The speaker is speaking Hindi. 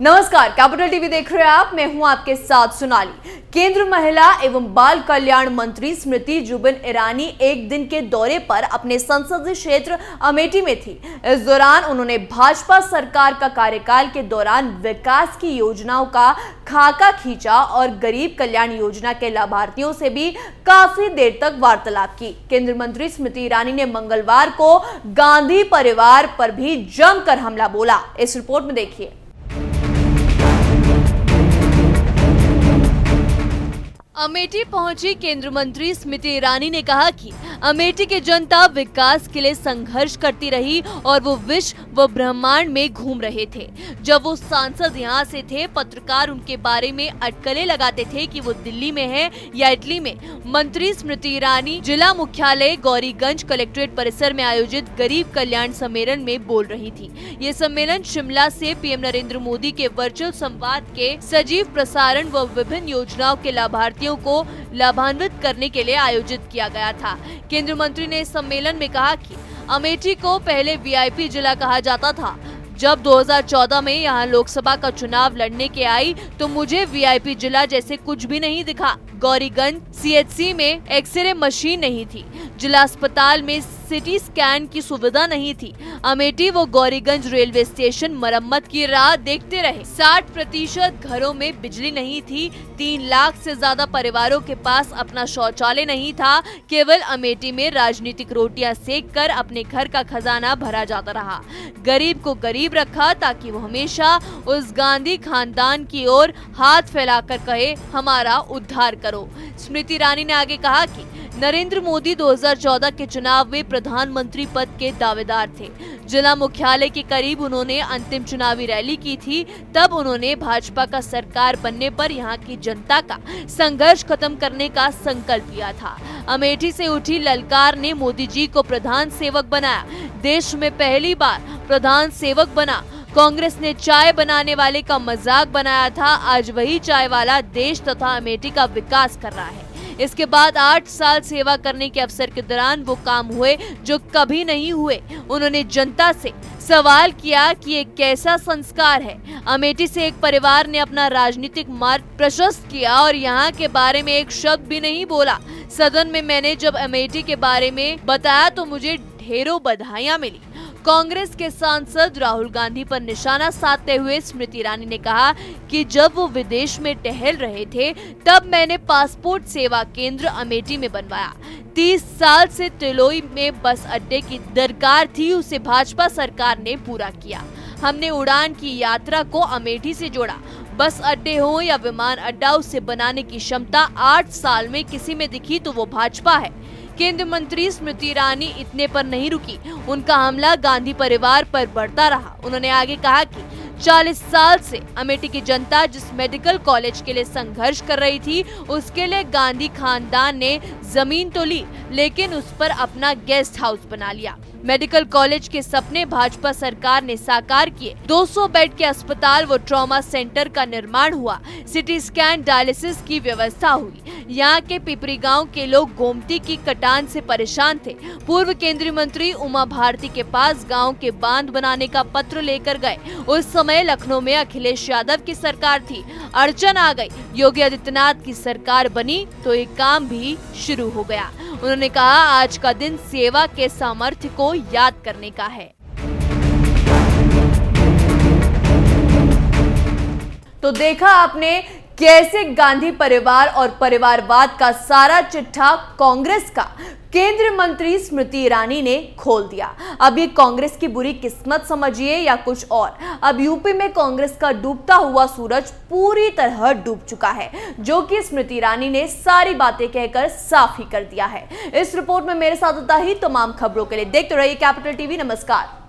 नमस्कार, कैपिटल टीवी देख रहे हैं आप। मैं हूं आपके साथ सोनाली। केंद्र महिला एवं बाल कल्याण मंत्री स्मृति जुबिन ईरानी एक दिन के दौरे पर अपने संसदीय क्षेत्र अमेठी में थी। इस दौरान उन्होंने भाजपा सरकार का कार्यकाल के दौरान विकास की योजनाओं का खाका खींचा और गरीब कल्याण योजना के लाभार्थियों से भी काफी देर तक वार्तालाप की। केंद्रीय मंत्री स्मृति ईरानी ने मंगलवार को गांधी परिवार पर भी जमकर हमला बोला। इस रिपोर्ट में देखिए। अमेठी पहुंची केंद्रीय मंत्री स्मृति ईरानी ने कहा कि अमेठी की जनता विकास के लिए संघर्ष करती रही और वो विश्व व ब्रह्मांड में घूम रहे थे। जब वो सांसद यहाँ से थे, पत्रकार उनके बारे में अटकलें लगाते थे कि वो दिल्ली में है या इटली में। मंत्री स्मृति ईरानी जिला मुख्यालय गौरीगंज कलेक्ट्रेट परिसर में आयोजित गरीब कल्याण सम्मेलन में बोल रही थी। ये सम्मेलन शिमला से पीएम नरेंद्र मोदी के वर्चुअल संवाद के सजीव प्रसारण व विभिन्न योजनाओं के लाभार्थियों को लाभान्वित करने के लिए आयोजित किया गया था। केंद्रीय मंत्री ने इस सम्मेलन में कहा कि अमेठी को पहले वीआईपी जिला कहा जाता था। जब 2014 में यहाँ लोकसभा का चुनाव लड़ने के आई तो मुझे वीआईपी जिला जैसे कुछ भी नहीं दिखा। गौरीगंज सीएचसी में एक्सरे मशीन नहीं थी, जिला अस्पताल में सिटी स्कैन की सुविधा नहीं थी। अमेठी व गौरीगंज रेलवे स्टेशन मरम्मत की राह देखते रहे। 60% घरों में बिजली नहीं थी। 3 लाख से ज्यादा परिवारों के पास अपना शौचालय नहीं था। केवल अमेठी में राजनीतिक रोटियां सेक कर अपने घर का खजाना भरा जाता रहा। गरीब को गरीब रखा ताकि वो हमेशा उस गांधी खानदान की ओर हाथ फैलाकर कहे, हमारा उद्धार करो। स्मृति ईरानी ने आगे कहा कि नरेंद्र मोदी 2014 के चुनाव में प्रधानमंत्री पद के दावेदार थे। जिला मुख्यालय के करीब उन्होंने अंतिम चुनावी रैली की थी। तब उन्होंने भाजपा का सरकार बनने पर यहाँ की जनता का संघर्ष खत्म करने का संकल्प लिया था। अमेठी से उठी ललकार ने मोदी जी को प्रधान सेवक बनाया। देश में पहली बार प्रधान सेवक बना। कांग्रेस ने चाय बनाने वाले का मजाक बनाया था। आज वही चाय वाला देश तथा अमेठी का विकास कर रहा है। इसके बाद 8 साल सेवा करने के अवसर के दौरान वो काम हुए जो कभी नहीं हुए। उन्होंने जनता से सवाल किया कि ये कैसा संस्कार है। अमेठी से एक परिवार ने अपना राजनीतिक मार्ग प्रशस्त किया और यहाँ के बारे में एक शब्द भी नहीं बोला। सदन में मैंने जब अमेठी के बारे में बताया तो मुझे ढेरों बधाइयां मिली। कांग्रेस के सांसद राहुल गांधी पर निशाना साधते हुए स्मृति ईरानी ने कहा कि जब वो विदेश में टहल रहे थे तब मैंने पासपोर्ट सेवा केंद्र अमेठी में बनवाया। 30 साल से तिलोई में बस अड्डे की दरकार थी, उसे भाजपा सरकार ने पूरा किया। हमने उड़ान की यात्रा को अमेठी से जोड़ा। बस अड्डे हो या विमान अड्डा, उसे बनाने की क्षमता 8 साल में किसी में दिखी तो वो भाजपा है। केंद्रीय मंत्री स्मृति ईरानी इतने पर नहीं रुकी। उनका हमला गांधी परिवार पर बढ़ता रहा। उन्होंने आगे कहा कि 40 साल से अमेठी की जनता जिस मेडिकल कॉलेज के लिए संघर्ष कर रही थी, उसके लिए गांधी खानदान ने जमीन तो ली, लेकिन उस पर अपना गेस्ट हाउस बना लिया। मेडिकल कॉलेज के सपने भाजपा सरकार ने साकार किए। 200 बेड के अस्पताल व ट्रॉमा सेंटर का निर्माण हुआ। सिटी स्कैन डायलिसिस की व्यवस्था हुई। यहाँ के पिपरी गांव के लोग गोमती की कटान से परेशान थे। पूर्व केंद्रीय मंत्री उमा भारती के पास गांव के बांध बनाने का पत्र लेकर गए। उस समय लखनऊ में अखिलेश यादव की सरकार थी। अड़चन आ गई। योगी आदित्यनाथ की सरकार बनी तो ये काम भी शुरू हो गया। उन्होंने कहा, आज का दिन सेवा के सामर्थ्य को याद करने का है। तो देखा आपने कैसे गांधी परिवार और परिवारवाद का सारा चिट्ठा कांग्रेस का केंद्रीय मंत्री स्मृति ईरानी ने खोल दिया। अब ये कांग्रेस की बुरी किस्मत समझिए या कुछ और। अब यूपी में कांग्रेस का डूबता हुआ सूरज पूरी तरह डूब चुका है, जो कि स्मृति ईरानी ने सारी बातें कहकर साफ ही कर दिया है। इस रिपोर्ट में मेरे साथ होता ही तमाम खबरों के लिए देखते रहिए कैपिटल टीवी। नमस्कार।